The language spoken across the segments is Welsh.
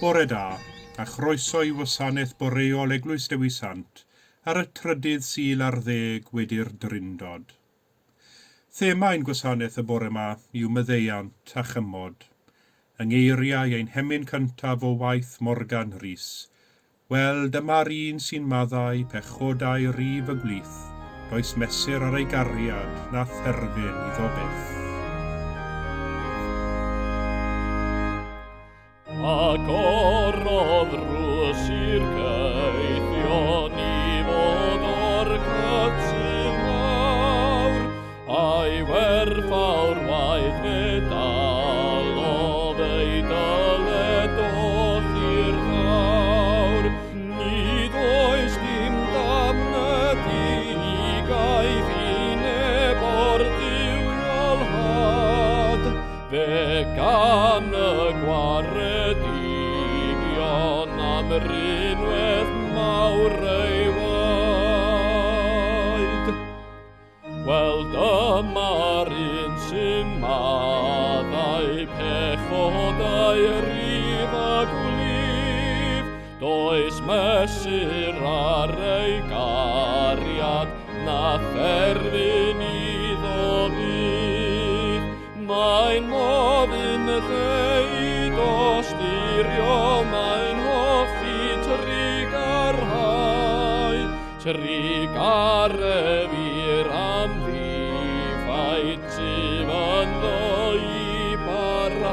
Bore da, a chroeso I Gwasanaeth Boreol Eglwys Dewi Sant ar y trydydd Sul ar 10 wedi'r Trindod. Themau'n Gwasanaeth y bore yma yw myddeiant a chymod. Yng ngeiriau ein hemyn cyntaf o waith Morgan Rhys. Wel, dyma'r un sy'n maddau pechodau rif y gwlith, does mesur ar ei gariad na therfyn iddo beth. Agorodd rwys i'r geithion I fod o'r cytun mawr, a'i werfawr waith fe dalodd ei dyledodd i'r ddawr. Nid oes dim damned I gaeth I neb o'r diwnol had, fe gan y gwaredigion am rinwedd mawr ei waed. Wel, dyma'r un sy'n maddau pechodau rif a gwlyf, does mesur ar ei gariad na therfyn iddo fydd. Mae'n moddyn ddeud o styrio, mae'n hoffi trigaref i'r amddiffaid sy'n ynddo I barhau.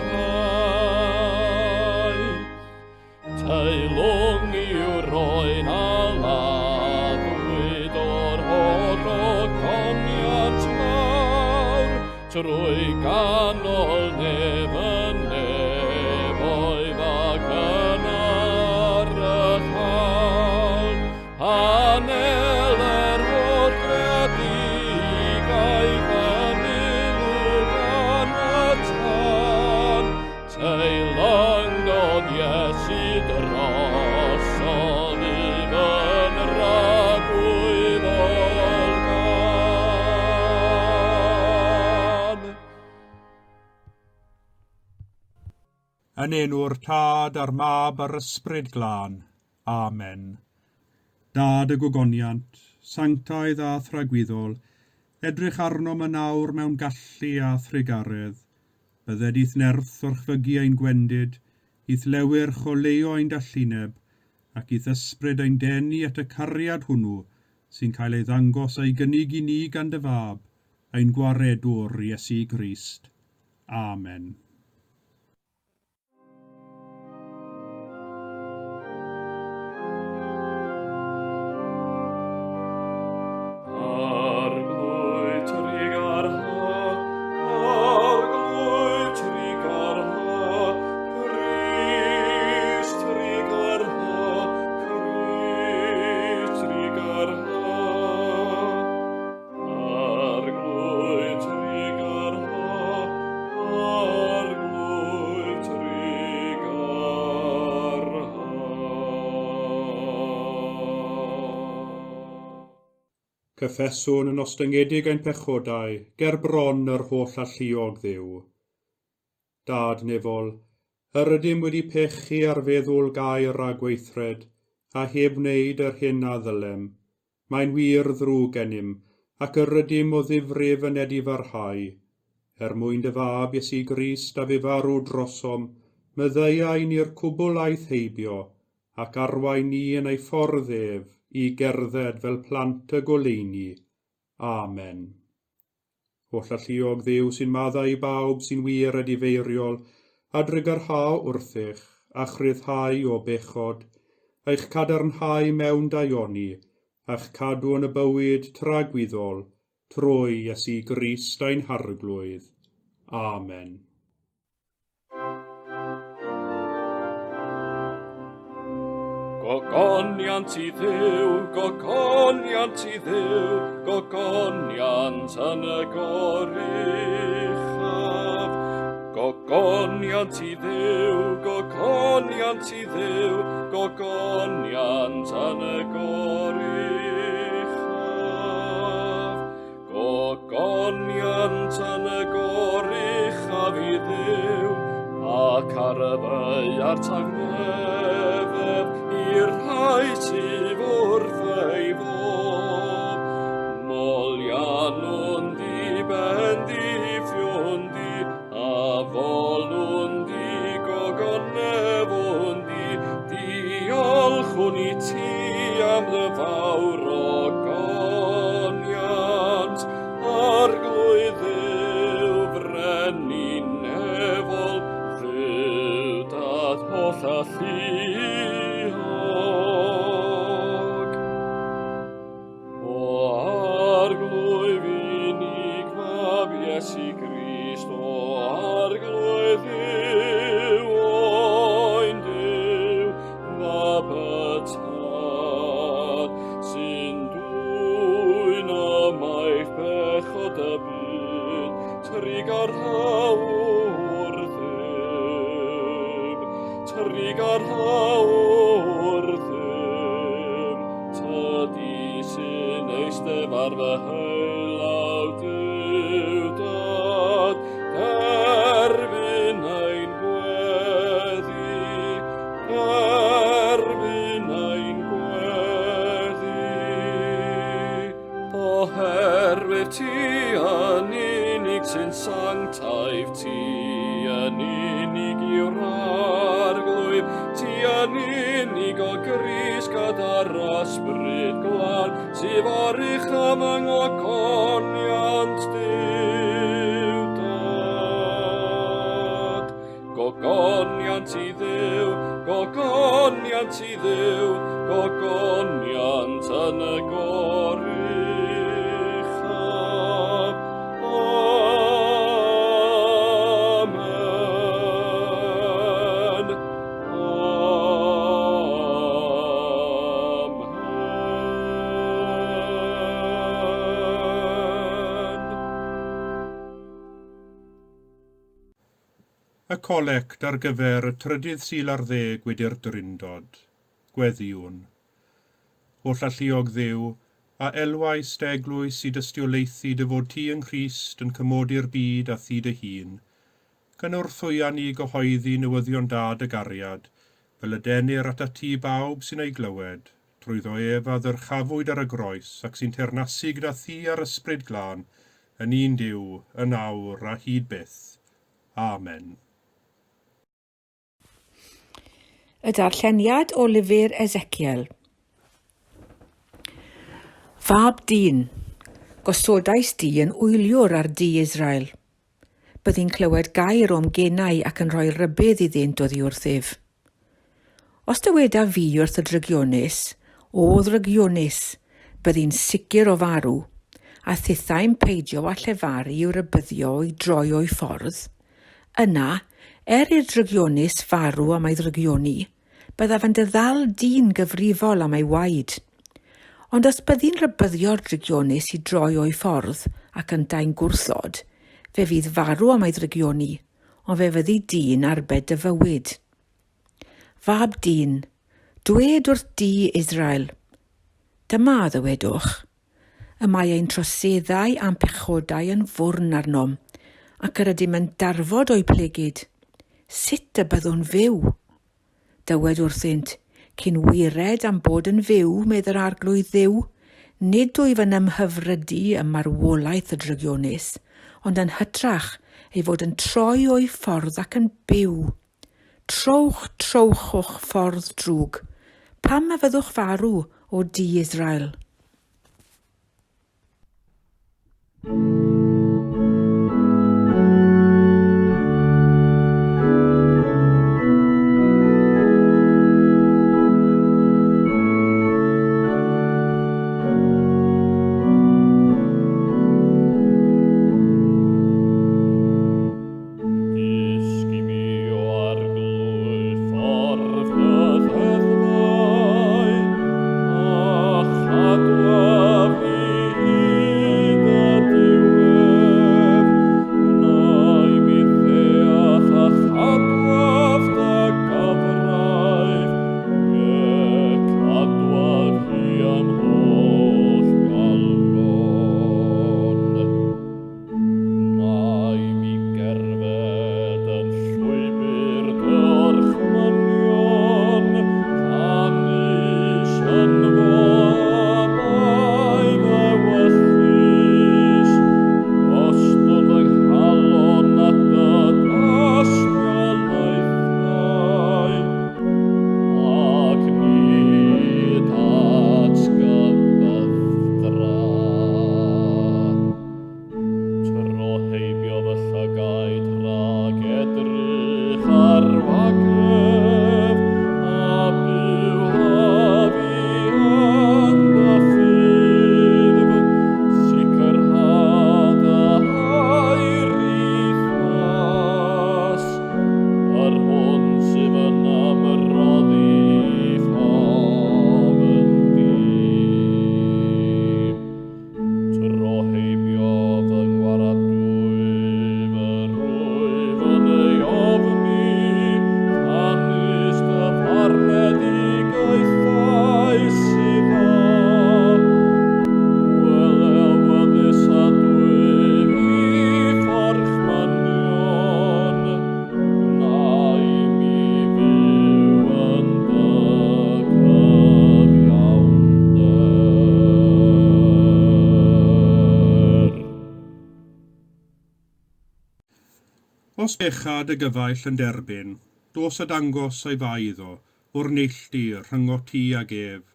Teilwng i'w roi'n aladdwyd o'r holl ogoniant mawr, trwy ganol neb yn nefoedd ac yn ar y hawl. Hanel yr holl gredigau fanylw gan y tan, teilangod Iesu drosodd I fy'n ragwyddol gan. Yn enw'r Tad a'r Mab a'r Ysbryd Glân. Amen. Dad y gwogoniant, sanctaidd a thragwyddol, edrych arnom y nawr mewn gallu a thrigaredd, bydded i'th nerth o'r chfygu ein gwendid, i'th lewyr choleo ein dallineb, ac i'th ysbryd ein denu at y cariad hwnnw, sy'n cael ei ddangos a'i gynnig I ni gan dy fab, ein gwaredwr Iesu Grist. Amen. Cyffeswn yn ostyngedig ein pechodau, ger bron yr holl alluog Dduw. Dad nefol, yr ydym wedi pechu ar feddwl gair a gweithred, a heb wneud yr hyn a ddylem. Mae'n wir ddrwg gennym, ac yr ydym o ddifrif yn edi farhau. Mwyn dy fab Iesu Grist a fe farw drosom, myddeiau ni'r cwbl aeth heibio, ac arwain ni yn ei ffordd ef, I gerdded fel plant y goleuni. Amen. Holl alluog Dduw sy'n maddau I bawb sy'n wir a difeiriol, a drygarhau wrthych, a chryddhau o bechod, a'ch cadarnhau mewn daioni, a'ch cadw yn y bywyd tragwyddol, trwy Iesu Grist ein harglwydd. Amen. Gogoniant I Dduw, gogoniant I Dduw, gogoniant yn y goruchaf. Gogoniant I Dduw, gogoniant I Dduw, gogoniant yn y goruchaf. Gogoniant yn y goruchaf I Dduw, ac a'r tangnefedd i'r rhai sydd wrth ei fodd. Molian nhw'n di ben di ffiwn di, a folwn di gogonefwn di, diolchwn i ti am dy fawr ogoniant, arglwydd Dduw frenin nefol, Dduw dad holl a lluog. O arglwydd unig mab Iesu Grist, o arglwydd Dduw o'n Dduw, mab y tad, sy'n dwyn amaeth bechod y byd, trig ar hawr ddim, trig ar hawr ddim, tydi sy'n eistedd ar fy heilaw Dduw dad, derbyn ein gweddi, derbyn ein gweddi. Oherwydd ti yn unig sy'n sanctaif, ti yn unig yw'r arglwydd, ti yn unig o Grist gyda'r ysbryd glân, sydd orych am yng ngogoniant Dduw dad. Gogoniant i Dduw, gogoniant i Dduw, gogoniant yn y goruchaf. Amen. Amen. Y colect ar gyfer y 13 wedi'r Trindod, Gweddiwn. O llalluog Dduw, a elwais dy eglwys i dystiolaethu dy fod ti yng Nghrist yn cymodi'r byd a thi dy hun, gynnwrthwyan i gyhoeddi newyddion da dy gariad, fel y denir at ti bawb sy'n ei glywed, trwyddo ef a ddyrchafwyd ar y groes ac sy'n teyrnasu gyda thi ar ysbryd glân, yn un Duw, yn awr a hyd byth. Amen. Y darlleniad o lyfr Ezekiel. Fab dyn, gosodais di yn wyliwr ar di Israel. Byddi'n clywed gair o'm genau ac yn rhoi rybydd iddynt oddi wrthyf. Os dyweda fi wrth y drygionus, o ddrygionus, byddi'n sicr o farw, a thithau'n peidio a llefaru i'w rybyddio i droi o'i ffordd. Yna, i'r drygionus farw am ei drygioni, byddaf yn dyddal dyn gyfrifol am ei waed. Ond os byddi'n rybyddio'r drygionus i droi o'i ffordd ac yn dain gwrthod, fe fydd farw am ei drygioni, ond fe fyddi dyn arbed dy fywyd. Fab dyn, dwed wrth di Israel. Dyma ddywedwch. Y mae ein troseddau am pechodau yn fwrn arnom, ac yr ydym yn darfod o'i plegyd. Sut y byddwn fyw? Dywed wrthynt, cyn wired am bod yn fyw, meddy'r arglwydd Dduw, nid wyf yn ymhyfrydu ym marwolaeth y drygionus, ond yn hytrach ei fod yn troi o'i ffordd ac yn byw. Trowch o'ch ffordd drwg. Pam y fyddwch farw o di Israel? Diw Os bechad y gyfaill yn derbyn, dos a dangos ei faidd o, o'r neilltu rhyngo ti ag ef.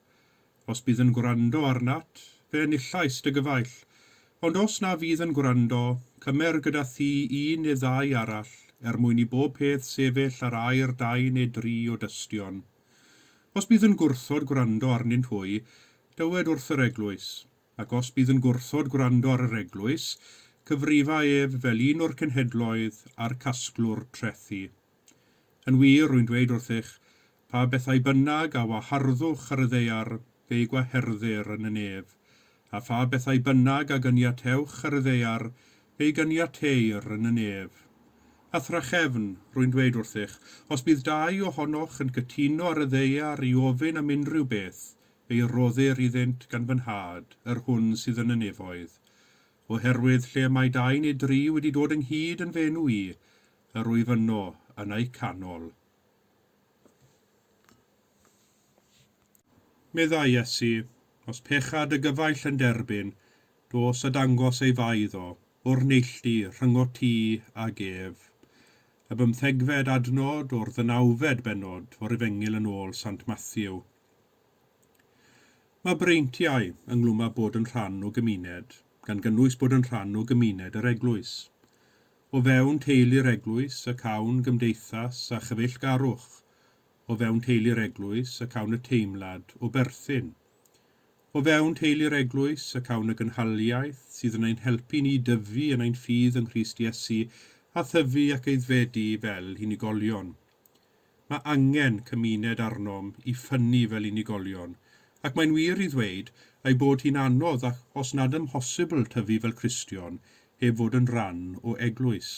Os bydd yn gwrando arnat, fe nillais dy gyfaill, ond os na fydd yn gwrando, cymer gyda thi un neu ddau arall, mwyn i bob peth sefyll ar air 2 neu 3 o dystion. Os bydd yn gwrthod gwrando arnynt hwy, dywed wrth yr eglwys, ac os bydd yn gwrthod gwrando ar yr eglwys, cyfrifa ef fel un o'r cenhedloedd a'r casglwr trethu. Yn wir, rwy'n dweud wrthych, pa bethau bynnag a waharddwch ar y ddeiar, fe gwaherddir yn y nef, a pha bethau bynnag a gyniatewch ar y ddeiar, fe gyniateir yn y nef. A thrachefn, rwy'n dweud wrthych, os bydd 2 ohonoch yn cytuno ar y ddeiar i ofyn am unrhyw beth, fe roddir iddynt gan fy nhad, yr hwn sydd yn y nefoedd. Oherwydd lle mae 2 neu 3 wedi dod ynghyd yn fenw i, yr wyf yno yn ei canol. Medda Iesu, os pechad y gyfaill yn derbyn, dos a dangos ei faidd o, o'r neilltu rhyngo ti ag ef. Y 15fed adnod o'r 19fed bennod o'r Efengyl yn ôl Sant Matthew. Mae breintiau ynglwm â bod yn rhan o gymuned, gan gynnwys bod yn rhan o gymuned yr eglwys. O fewn teulu'r eglwys y cawn gymdeithas a chyfeillgarwch. O fewn teulu'r eglwys y cawn y teimlad o berthyn. O fewn teulu'r eglwys y cawn y gynhaliaeth sydd yn ein helpu ni dyfu yn ein ffydd yng Nghrist Iesu a thyfu ac eiddfedu fel unigolion. Mae angen cymuned arnom i ffynnu fel unigolion, ac mae'n wir i ddweud ei bod hi'n anodd ac os nad ymhosibl tyfu fel Cristion heb fod yn rhan o eglwys.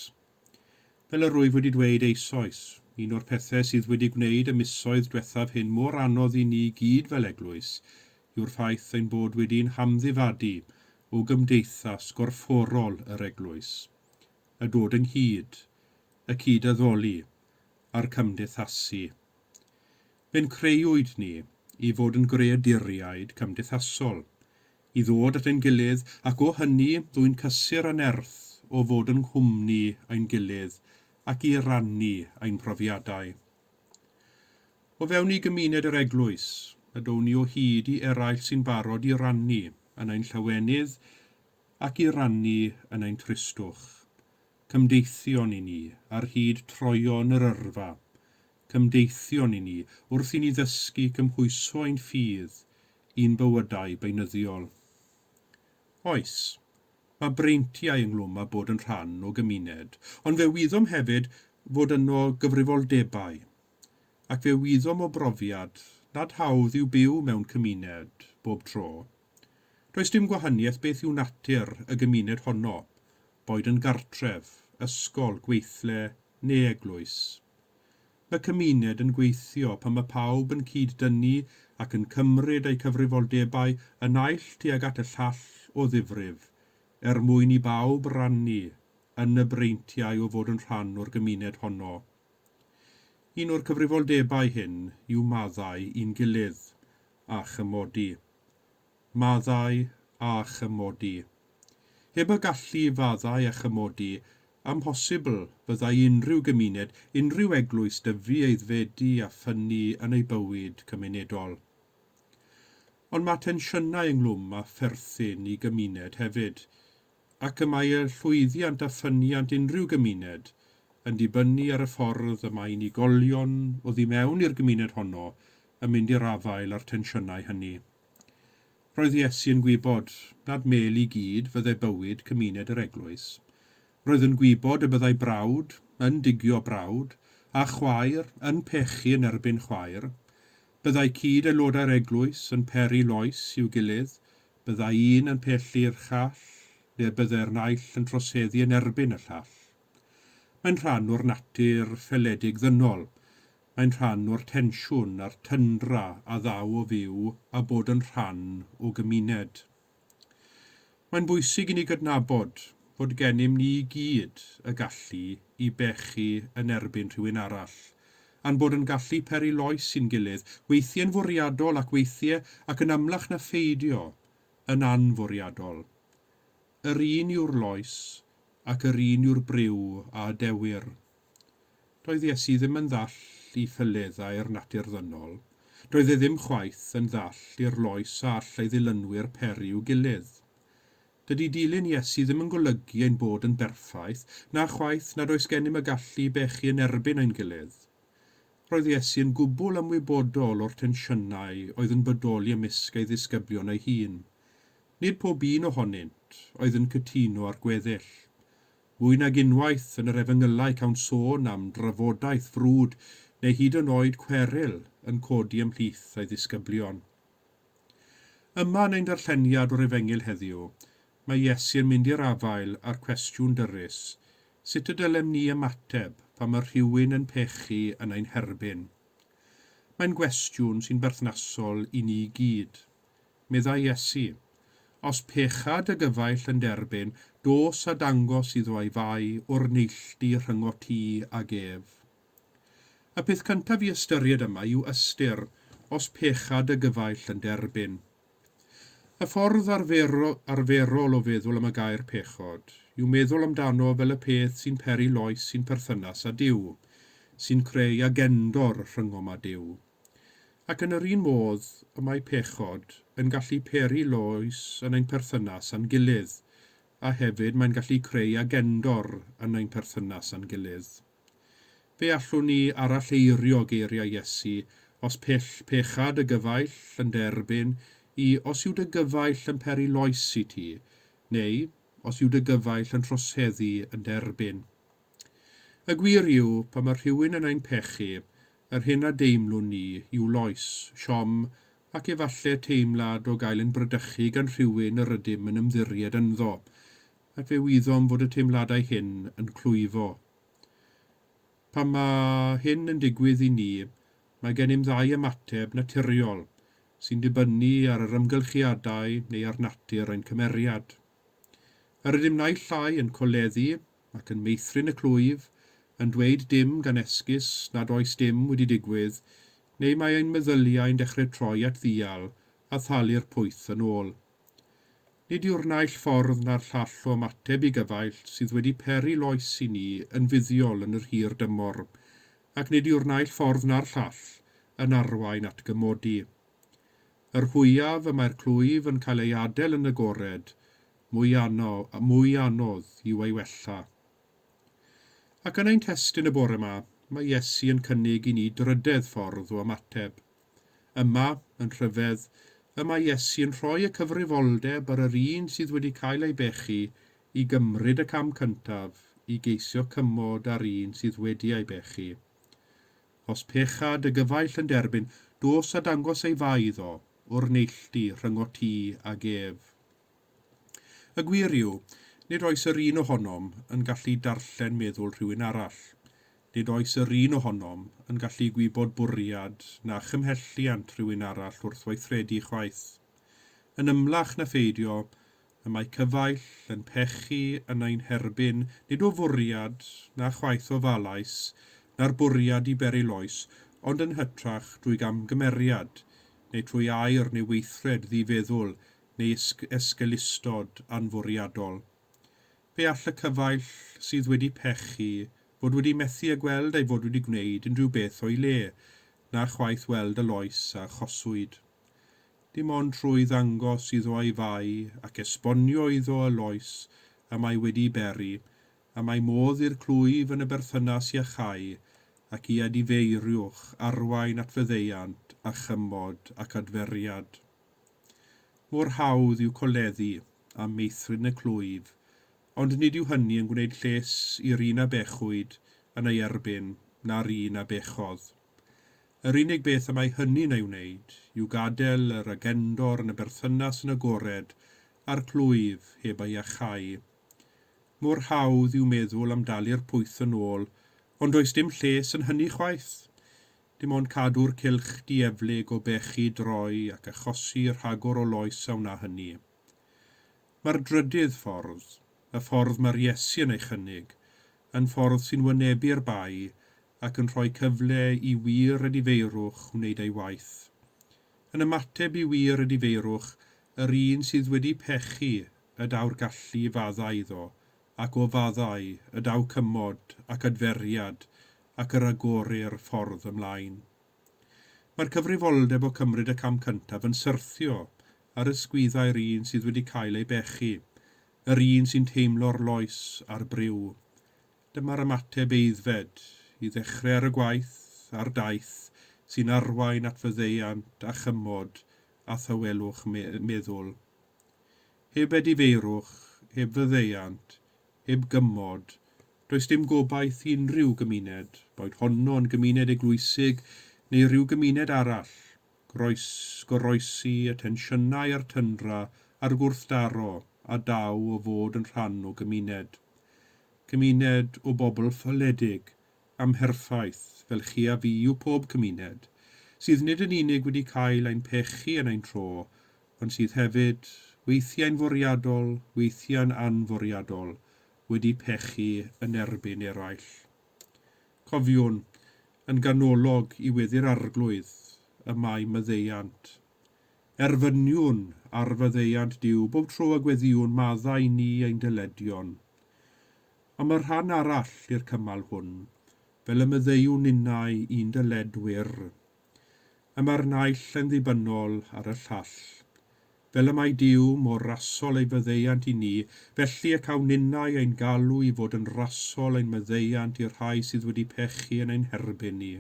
Fel yr rwyf wedi dweud eisoes, un o'r pethau sydd wedi gwneud y misoedd diwethaf hyn mor anodd i ni gyd fel eglwys, yw'r ffaith ein bod wedi'n hamddifadu o gymdeithas gorfforol yr eglwys. Y dod ynghyd, y cyd-addoli a'r cymdeithasu. Fe'n creuwyd ni i fod yn greaduriaid cymdeithasol, i ddod at ein gilydd ac o hynny ddwy'n cysur yn erth o fod yn nghwmni ein gilydd ac i rannu ein profiadau. O fewn i gymuned yr eglwys, y down ni o hyd i eraill sy'n barod i rannu yn ein llawenydd ac i rannu yn ein tristwch. Cymdeithion i ni ar hyd troion yr yrfa, cymdeithion i ni wrth i ni ddysgu cymhwyso ein ffydd i'n bywydau beunyddiol. Oes, mae breintiau ynglwm â bod yn rhan o gymuned, ond fe wyddom hefyd fod yno gyfrifoldebau, ac fe wyddom o brofiad nad hawdd i'w byw mewn cymuned bob tro. Does dim gwahaniaeth beth yw natur y gymuned honno, boed yn gartref, ysgol, gweithle neu eglwys. Mae cymuned yn gweithio pan mae pawb yn cyd-dynnu ac yn cymryd eu cyfrifoldebau yn aill tuag at y llall o ddifrif, mwyn i bawb rannu yn y breintiau o fod yn rhan o'r gymuned honno. Un o'r cyfrifoldebau hyn yw maddau i'n gilydd a chymodi. Maddau a chymodi. Heb y gallu faddau a chymodi, amhosibl byddai unrhyw gymuned, unrhyw eglwys dyfu eiddfedu a ffynnu yn ei bywyd cymunedol. Ond mae tensiynau ynglwm â pherthyn i gymuned hefyd, ac y mae y llwyddiant a ffyniant unrhyw gymuned yn dibynnu ar y ffordd y mae unigolion o ddi mewn i'r gymuned honno yn mynd i'r afael a'r tensiynau hynny. Roedd Iesu yn gwybod nad mel i gyd fyddai bywyd cymuned yr eglwys. Roedd yn gwybod y byddai brawd yn digio brawd a chwaer yn pechu yn erbyn chwaer. Byddai cyd aelodau'r eglwys yn peri loes i'w gilydd, byddai un yn pellu'r llall, neu byddai'r naill yn troseddu yn erbyn y llall. Mae'n rhan o'r natur ffeledig ddynol. Mae'n rhan o'r tensiwn a'r tyndra a ddaw o fyw a bod yn rhan o gymuned. Mae'n bwysig i ni gydnabod fod gennym ni gyd y gallu i bechu yn erbyn rhywun arall, a'n bod yn gallu peri loes sy'n gilydd, weithiau'n fwriadol ac weithiau ac yn amlach na pheidio yn anfwriadol. Yr un yw'r loes ac yr un yw'r briw a dewir. Doedd Iesu ddim yn ddall i ffyleddau'r natur ddynol. Doedd e ddim chwaith yn ddall i'r loes a all ei ddilynwyr peri i'w gilydd. Dydy dilyn Iesu ddim yn golygu ein bod yn berffaith, na chwaith nad oes gennym y gallu bechu yn erbyn ein gilydd. Roedd Iesu yn gwbl ymwybodol o'r tensiynau oedd yn bodoli ymysg ei ddisgyblion ei hun. Nid pob un ohonynt oedd yn cytuno ar gweddill. Mwy nag unwaith yn yr efengylau cawn sôn am drafodaeth frwd neu hyd yn oed cweryl yn codi ymhlith ei ddisgyblion. Yma yn ein darlleniad o'r efengyl heddiw, mae Iesu yn mynd i'r afael a'r cwestiwn dyrys, sut y dylem ni ymateb pan mae rhywun yn pechu yn ein herbyn? Mae'n gwestiwn sy'n berthnasol i ni gyd. Meddai Iesu, os pecha dy gyfaill yn derbyn, dos a dangos iddo ei fai o'r neilltu rhyngo ti ag ef. Y peth cyntaf i ystyried yma yw ystyr os pecha dy gyfaill yn derbyn. Y ffordd arferol o feddwl am y gair pechod yw meddwl amdano fel y peth sy'n peri loes sy'n perthynas â Duw, sy'n creu agendor rhyngom â Duw. Ac yn yr un modd y mae pechod yn gallu peri loes yn ein perthynas a'n gilydd, a hefyd mae'n gallu creu agendor yn ein perthynas a'n gilydd. Fe allwn ni aralleirio geiriau Iesu os pecha dy gyfaill yn derbyn i os yw dy gyfaill yn peri loes i ti, neu os yw dy gyfaill yn troseddu yn derbyn. Y gwir yw, pan mae rhywun yn ein pechu, yr hyn a deimlwn ni yw loes, siom, ac efallai teimlad o gael yn brydychu gan rhywun yr ydym yn ymddiried ynddo, ac fe wyddom fod y teimladau hyn yn clwyfo. Pan mae hyn yn digwydd i ni, mae gennym ddau ymateb naturiol, sy'n dibynnu ar yr ymgylchiadau neu ar natur ein cymeriad. Yr ydym naill llai yn coleddu ac yn meithrin y clwyf, yn dweud dim gan esgus nad oes dim wedi digwydd, neu mae ein meddyliau'n dechrau troi at ddial a thalu'r pwyth yn ôl. Nid yw'r naill ffordd na'r llall o ymateb i gyfaill sydd wedi peri loes i ni yn fuddiol yn yr hir dymor, ac nid yw'r naill ffordd na'r llall yn arwain at gymodi. Yr hwyaf y mae'r clwyf yn cael ei adael yn agored, mwy anodd yw ei wella. Ac yn ein testyn y bore yma, mae Iesu yn cynnig i ni drydydd ffordd o ymateb. Yma, yn rhyfedd, y mae Iesu yn rhoi y cyfrifoldeb ar yr un sydd wedi cael ei bechu i gymryd y cam cyntaf i geisio cymod ar un sydd wedi ei bechu. Os pecha dy gyfaill yn derbyn, dos a dangos ei fai iddo o'r neilltu rhyngo ti ag ef. Y gwir yw, nid oes yr un ohonom yn gallu darllen meddwl rhywun arall. Nid oes yr un ohonom yn gallu gwybod bwriad na chymhelliant rhywun arall wrth weithredu chwaith. Yn ymlach na pheidio, y mae cyfaill yn pechu yn ein herbyn nid o fwriad na chwaith o falais na'r bwriad i beri loes, ond yn hytrach drwy gamgymeriad, neu trwy air neu weithred ddifeddwl neu esgelistod anfwriadol. Fe all y cyfaill sydd wedi pechu fod wedi methu a gweld ei fod wedi gwneud unrhyw beth o'i le, na chwaith weld y loes a choswyd. Dim ond trwy ddangos iddo ei fai ac esbonio iddo y loes a mae wedi beri, a mae modd i'r clwyf yn y berthynas i achau ac i adifeiriwch arwain at fyddeiant a chymod ac adferiad. Mor hawdd yw coleddu a meithrin y clwyf, ond nid yw hynny yn gwneud lles i'r un a bechwyd yn ei erbyn na'r un a bechodd. Yr unig beth y mae hynny'n ei wneud yw gadael yr agendor yn y berthynas yn agored a'r clwyf heb ei achau. Mor hawdd yw meddwl am dalu'r pwyth yn ôl, ond does dim lles yn hynny chwaith. Dim ond cadw'r cylch dieflig o bechu droi ac achosi rhagor o loes a wna hynny. Mae'r drydydd ffordd, y ffordd mae'r Iesu yn ei chynnig, yn ffordd sy'n wynebu'r bai ac yn rhoi cyfle i wir y difeirwch wneud ei waith. Yn ymateb i wir y difeirwch, yr un sydd wedi pechu y daw'r gallu fadda iddo, ac o faddau, y daw cymod ac adferiad ac yr agorir ffordd ymlaen. Mae'r cyfrifoldeb o cymryd y cam cyntaf yn syrthio ar ysgwyddau'r un sydd wedi cael ei bechu, yr un sy'n teimlo'r loes a'r briw. Dyma'r ymateb eiddfed i ddechrau ar y gwaith a'r daith sy'n arwain at fyddeiant a chymod a thywelwch meddwl. Heb edifeirwch, heb fyddeiant, heb gymod, does dim gobaith i unrhyw gymuned, boed honno yn gymuned eglwysig neu rhyw gymuned arall, goroesi y tensiynau a'r tyndra a'r gwrthdaro a daw o fod yn rhan o gymuned. Cymuned o bobl ffyledig, amherffaith, fel chi a fi yw pob cymuned, sydd nid yn unig wedi cael ein pechu yn ein tro, ond sydd hefyd, weithiau'n fwriadol, weithiau'n anfwriadol, wedi pechu yn erbyn eraill. Cofiwn, yn ganolog i weddi'r arglwydd, y mae myddeiant. Erfyniwn ar fyddeiant Duw bob tro a gweddiwn maddau ni ein dyledion. Ond mae'r rhan arall i'r cymal hwn, fel y myddeiwn innau un dyledwyr. Y mae'r naill yn ddibynnol ar y llall. Fel y mae Duw mor rasol ei fyddeiant i ni, felly y cawn ninnau ein galw i fod yn rasol ein myddeiant i'r rhai sydd wedi pechu yn ein herbyn ni.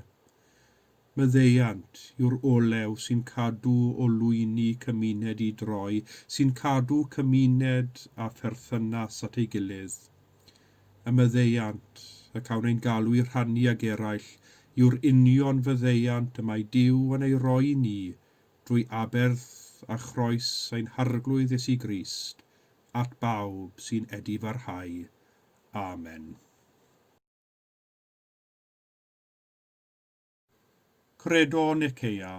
Myddeiant yw'r olew sy'n cadw o lwyni cymuned i droi, sy'n cadw cymuned a pherthynas at ei gilydd. Y myddeiant, y cawn ein galw i rhannu ag eraill, yw'r union fyddeiant y mae Duw yn ei roi i ni, drwy aberth a chroes ein harglwydd Iesu Grist, at bawb sy'n edifarhau. Amen. Credo Niceia.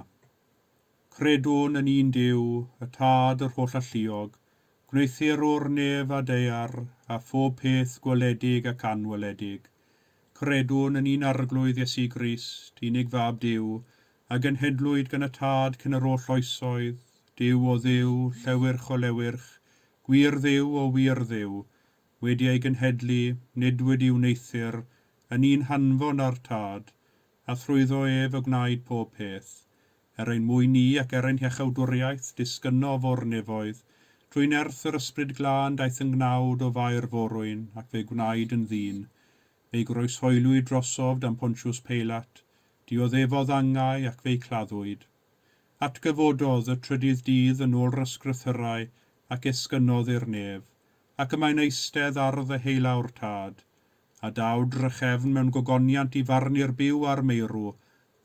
Credwn yn un Duw, y Tad yr holl alluog, gwneithir o'r nef a daear, a phob peth gweledig ac anweledig. Credwn yn un arglwydd Iesu Grist, unig fab Duw, a genhedlwyd gan y Tad cyn yr holl oesoedd, Duw o dduw, llewyrch o lewyrch, gwir dduw o wir dduw, wedi ei genhedlu, nid wedi wneithir, yn un hanfon ar Tad, a thrwyddo ef y gwnaed pob peth, ein mwyn ni ac ein hiechawdwriaeth disgynnof o'r nefoedd, trwy nerth yr ysbryd glân daeth yn gnawd o fair forwyn ac fe gwnaed yn ddyn, fe'i groeshoelwyd drosof dan Pontiws Peilat, dioddefodd angau ac fe'i claddwyd. Atgyfododd y trydydd dydd yn ôl ysgrythyrau ac esgynnodd i'r nef, ac yma'n eistedd ardd y heilawr Tad, a daw drychefn mewn gogoniant i farnu'r byw a'r meirw,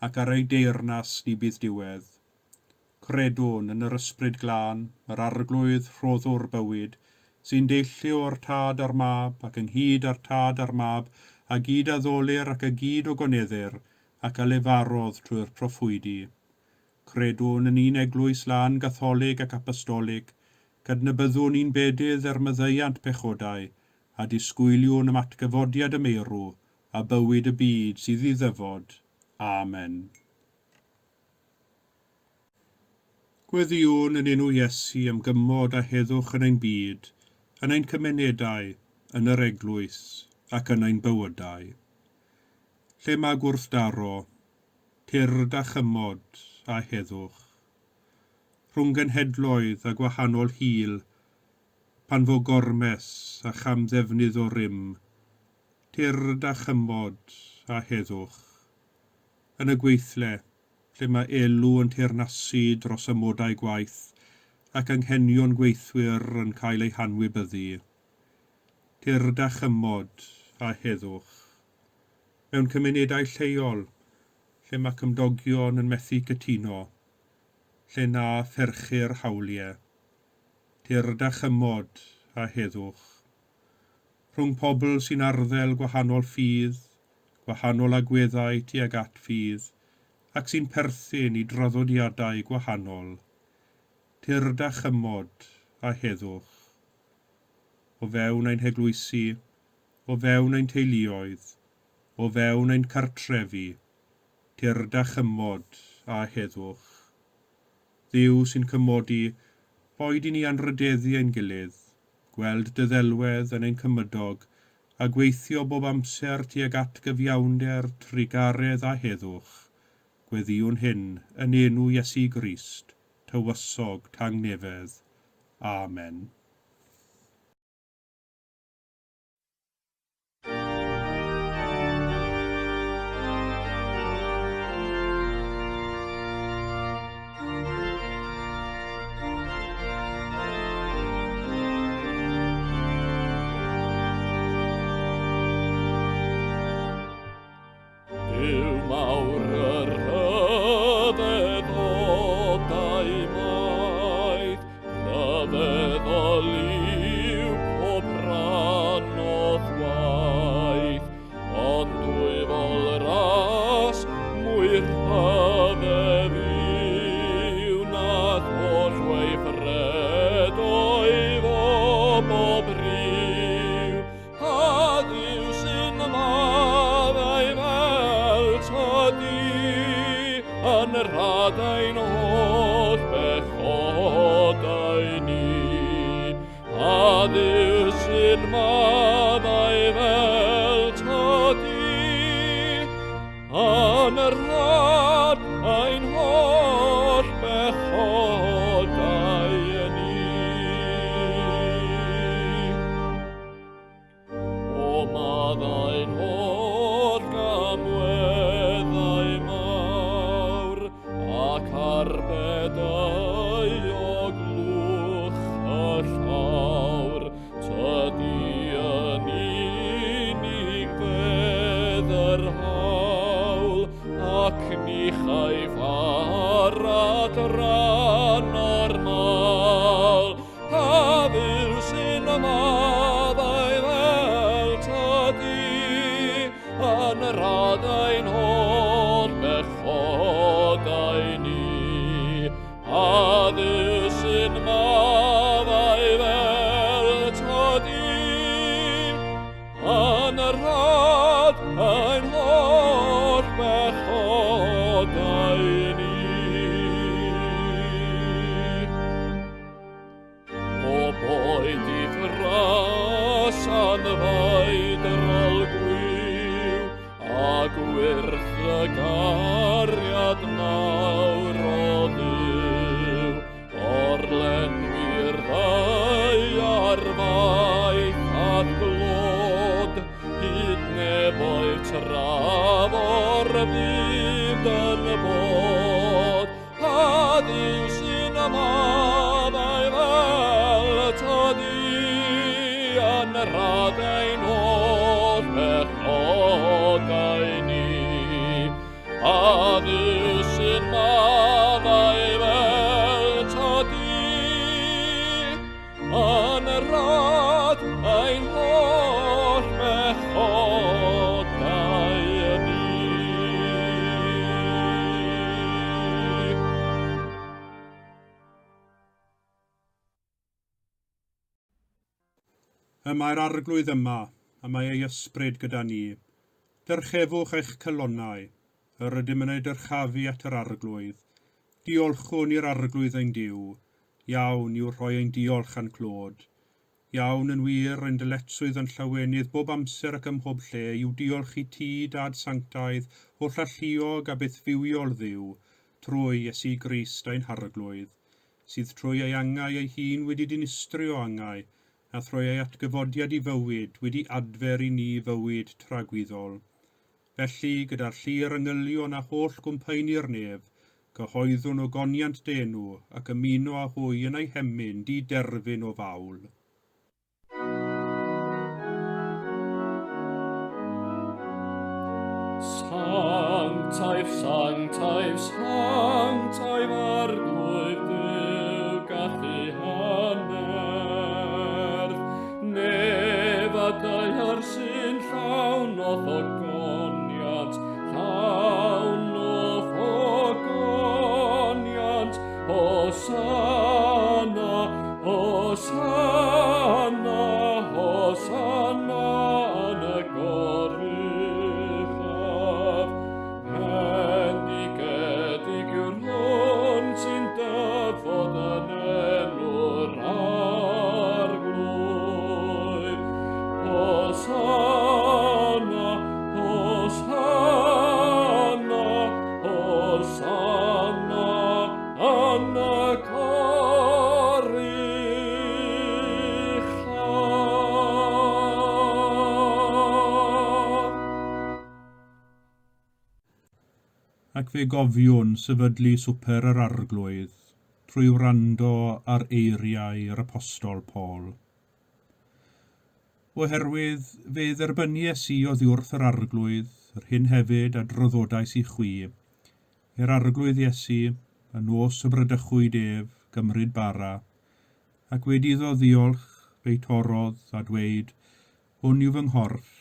ac ar ei deyrnas ni bydd diwedd. Credwn yn yr ysbryd glân, yr arglwydd rhoddwr bywyd, sy'n deillio o'r Tad a'r mab, ac ynghyd â'r Tad a'r mab, a gyd a ddolir ac y gyd o goneddir, ac a lefarodd trwy'r proffwydi. Credwn yn un eglwys lan gatholig ac apostolig, cydnabyddwn un bedydd myddeiant pechodau, a disgwyliwn am atgyfodiad y meirw, a bywyd y byd sydd i ddyfod. Amen. Gweddiwn yn enw Iesu am gymod a heddwch yn ein byd, yn ein cymunedau, yn yr eglwys, ac yn ein bywydau. Lle mae gwrthdaro, tyrd a chymod a heddwch. Rhwng genhedloedd a gwahanol hil, pan fo gormes a chamddefnydd o rym, tyrd a chymod a heddwch. Yn y gweithle, lle mae elw yn teyrnasu dros amodau gwaith, ac anghenion gweithwyr yn cael eu hanwybyddu. Tyrd a chymod a heddwch. Mewn cymunedau lleol, lle mae cymdogion yn methu cytuno, lle na pherchu'r hawliau, tyrd a chymod a heddwch. Rhwng pobl sy'n arddel gwahanol ffydd, gwahanol agweddau tuag at ffydd, ac sy'n perthyn i draddodiadau gwahanol, tyrd a chymod a heddwch. O fewn ein heglwysi, o fewn ein teuluoedd, o fewn ein cartrefi, tyrd a chymod a heddwch. Dduw sy'n cymodi, boed i ni anrydeddu ein gilydd, gweld dy ddelwedd yn ein cymydog, a gweithio bob amser tuag at gyfiawnder, trigaredd a heddwch. Gweddiwn hyn yn enw Iesu Grist, tywysog tangnefedd. Amen. Dyw mawr yr rhyfedd o daemaeth, rhyfedd o liw pob rhan o chwaith, ond wyfol ras mwy rhyfedd yw nath oll weithred o'i fo bob ryw, a Dduw sy'n maddau fel tydi, yn rhadau'n holl bechodau ni. A Dduw sy'n maddau fel tydi, yn rhadau'n holl bechodau ni. O maddau'n holl gamweddau mawr, ac arbedau o glwch y llawr, tydi yn unig fedd yr hawl, ac ni chaiff ar adran o'r mal. A Dduw sy'n maddau fel tydi, yn rhadau'n holl bechodau ni. A Dduw sy'n maddau fel tydi, yn rhadau'n holl bechodau ni. O boed I ffras anfaedrol gwyw, a gwyrth y gariad mawr o Dduw, orlenwi'r ddau ar faith a'r glod, hyd neboedd traf o'r byd yn bod. A Dduw sy'n maddau fel tydi, yn rhadau'n holl bechodau ni. A Dduw sy'n maddau fel tydi, yn rhadau'n holl bechodau ni. Y mae'r arglwydd yma, a mae ei ysbryd gyda ni. Dyrchefwch eich cylonnau, yr ydym yn ei dyrchafu at yr arglwydd. Diolchwn i'r arglwydd ein Duw, iawn i'w rhoi ein diolch a'n clod. Iawn yn wir ein dyletswydd yn llawenydd bob amser ac ym mhob lle i'w diolch I ti, Dad Sanctaidd, oll alluog a byth fywiol Dduw, trwy Iesu Grist ein harglwydd, sydd trwy ei angau ei hun wedi dinistrio angau, a thrwy ei atgyfodiad I fywyd wedi adfer I ni fywyd tragwyddol. Felly, gyda'r llir ynghylion a holl gwmpaeni'r nef, cyhoeddwn o goniant denw ac ymuno â hwy yn ei hemyn di-derfyn o fawl. Sanctaif, sanctaif, sanctaif arglwydd Duw gallu hanner, nefadau sy'n llawn o ffogoniant, llawn o ffogoniant, Hosanna, Hosanna, Hosanna yn y goruchaf. Bendigedig yw'r ac fe gofiwn sefydlu swper yr arglwydd, trwy wrando ar eiriau'r apostol Paul. Oherwydd fe dderbynu Iesu oddi wrth yr arglwydd, yr hyn hefyd a droddodais i chwi, i'r arglwydd Iesu, yn nos y brydychwyd ef, gymryd bara, ac wedi iddo ddiolch fe'i torodd a dweud, hwn yw fy nghorff,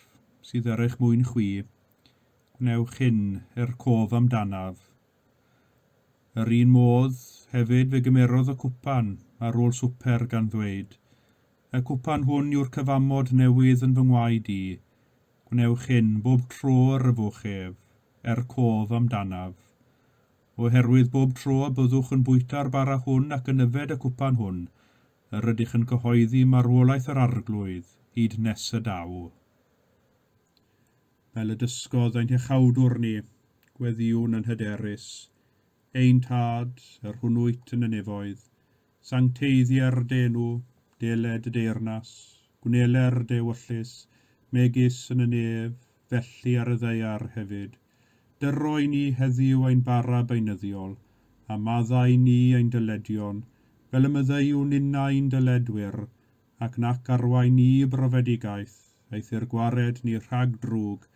sydd ar eich mwyn chwi, gwnewch hyn cof amdanaf. Yr un modd hefyd fe gymerodd y cwpan ar ôl swper gan ddweud, y cwpan hwn yw'r cyfamod newydd yn fy ngwaed i, gwnewch hyn bob tro yr yfwch ef, cof amdanaf. Oherwydd bob tro byddwch yn bwyta'r bara hwn ac yn yfed y cwpan hwn, yr ydych yn cyhoeddi marwolaeth yr arglwydd, hyd nes y daw. Fel y dysgodd ein hechawdwr ni, gweddiwn yn hyderus, ein tad, yr hwnnwyt yn y nefoedd, sancteiddiau'r denw, deled y deyrnas, gwneler dewyllus, megis yn y nef, felly ar y ddeiar hefyd. Dyroi ni heddiw ein bara beunyddiol, a maddau ni ein dyledion, fel y myddeiwn unna ein dyledwyr, ac nac arwain ni brofedigaeth, eithir gwared ni rhag drwg,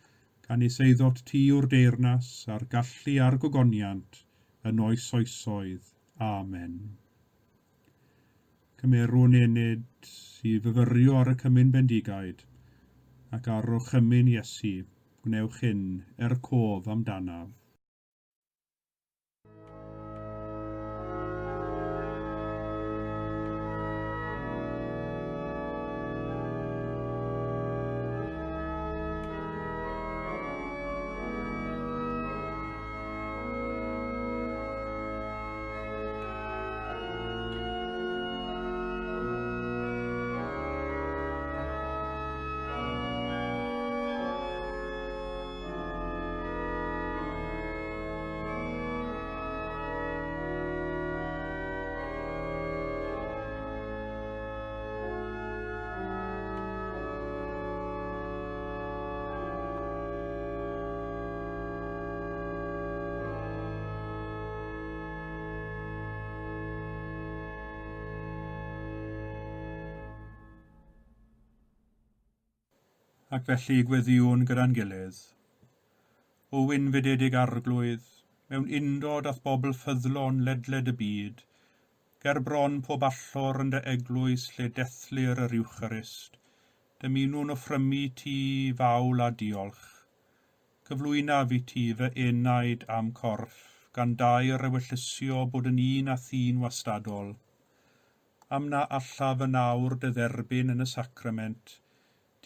gan is eiddot ti o'r deyrnas a'r gallu a'r gogoniant, yn oes oesoedd. Amen. Cymerwn enid i fyfyrio ar y cymyn bendigaid, ac ar o chymyn Iesu, gwnewch hyn cof amdanaf. Ac felly gweddiwn gyda'n gilydd. O wynfydedig arglwydd, mewn undod ath bobl ffyddlon ledled y byd, ger bron pob allor yn dy eglwys lle dethlir yr Iwcharist, dymunwn offrymu ti fawl a diolch. Cyflwynaf i ti fy enaid am corff, gan dair ewyllysio bod yn un a thyn wastadol. Am na allaf yn awr dy dderbyn yn y sacrament,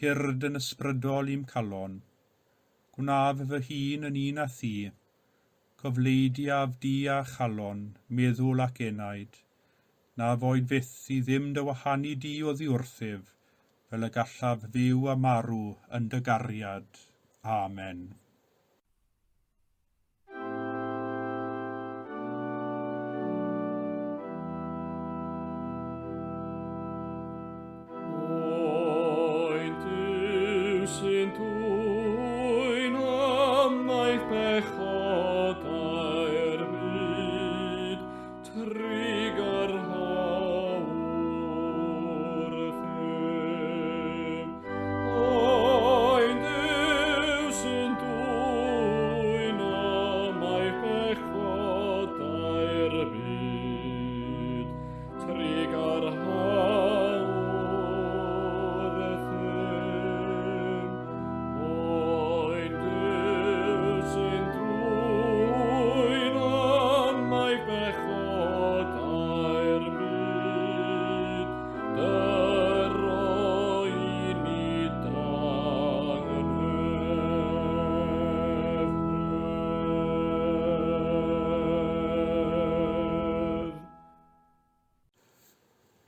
tyrd yn ysbrydol i'm calon, gwnaf fy hun yn un a thi, cofleidiaf di a chalon, meddwl ac enaid, na foed fyth i ddim dy wahanu di o ddiwrthyf, fel y gallaf fyw a marw yn dy gariad. Amen.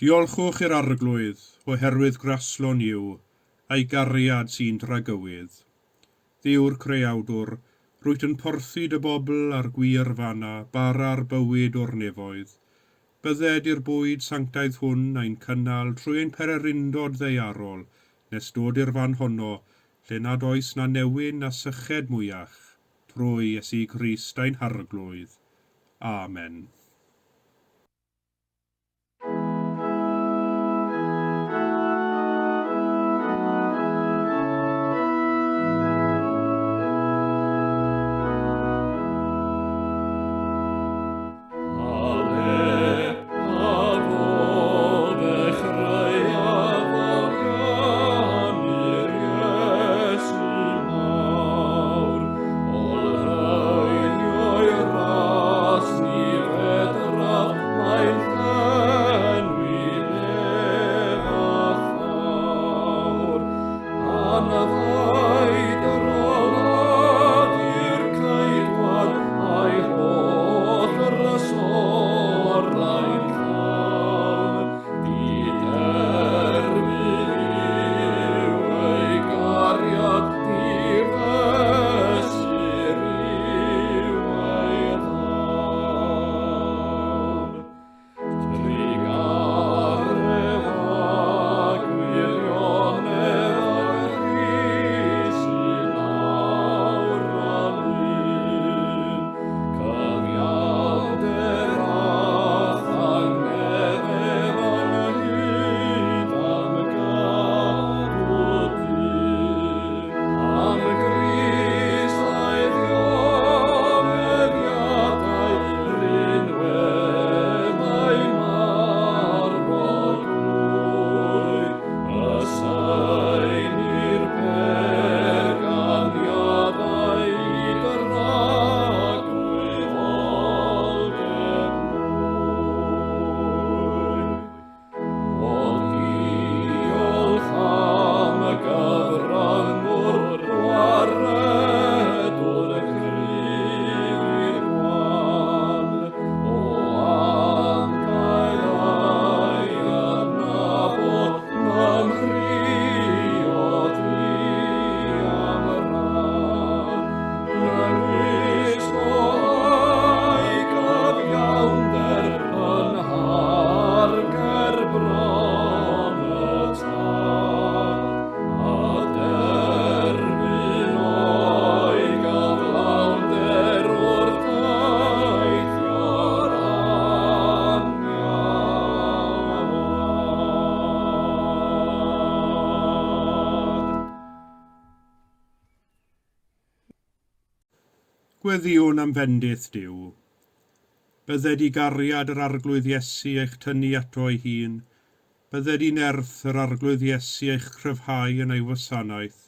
Diolchwch i'r arglwydd, oherwydd graslon yw, a'i gariad sy'n dragywydd. Ddiw'r creawdwr, rwyt yn porthi dy bobl ar gwir fanna, bara'r bywyd o'r nefoedd. Bydded i'r bwyd sanctaidd hwn a'n cynnal trwy ein pererindod ddeiarol, nes dod i'r fan honno, lle nad oes na newyn na syched mwyach, trwy Iesu Grist ein harglwydd. Amen. Gweddiwn am fendith Duw. Bydded i gariad yr arglwydd Iesu eich tynnu ato ei hun, bydded i nerth yr arglwydd Iesu eich cryfhau yn ei wasanaeth,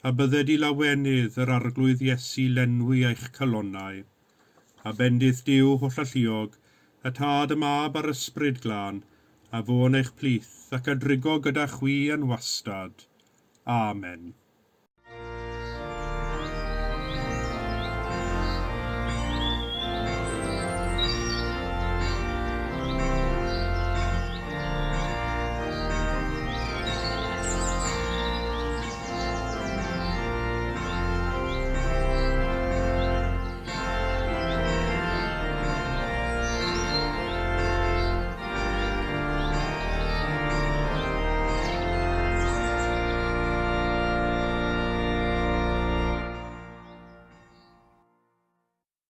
a bydded i lawenydd yr arglwydd Iesu lenwi eich calonnau. A bendith Duw holl alluog, y tad y mab a'r ysbryd glân, a fo'n eich plith ac a drigo gyda chwi yn wastad. Amen.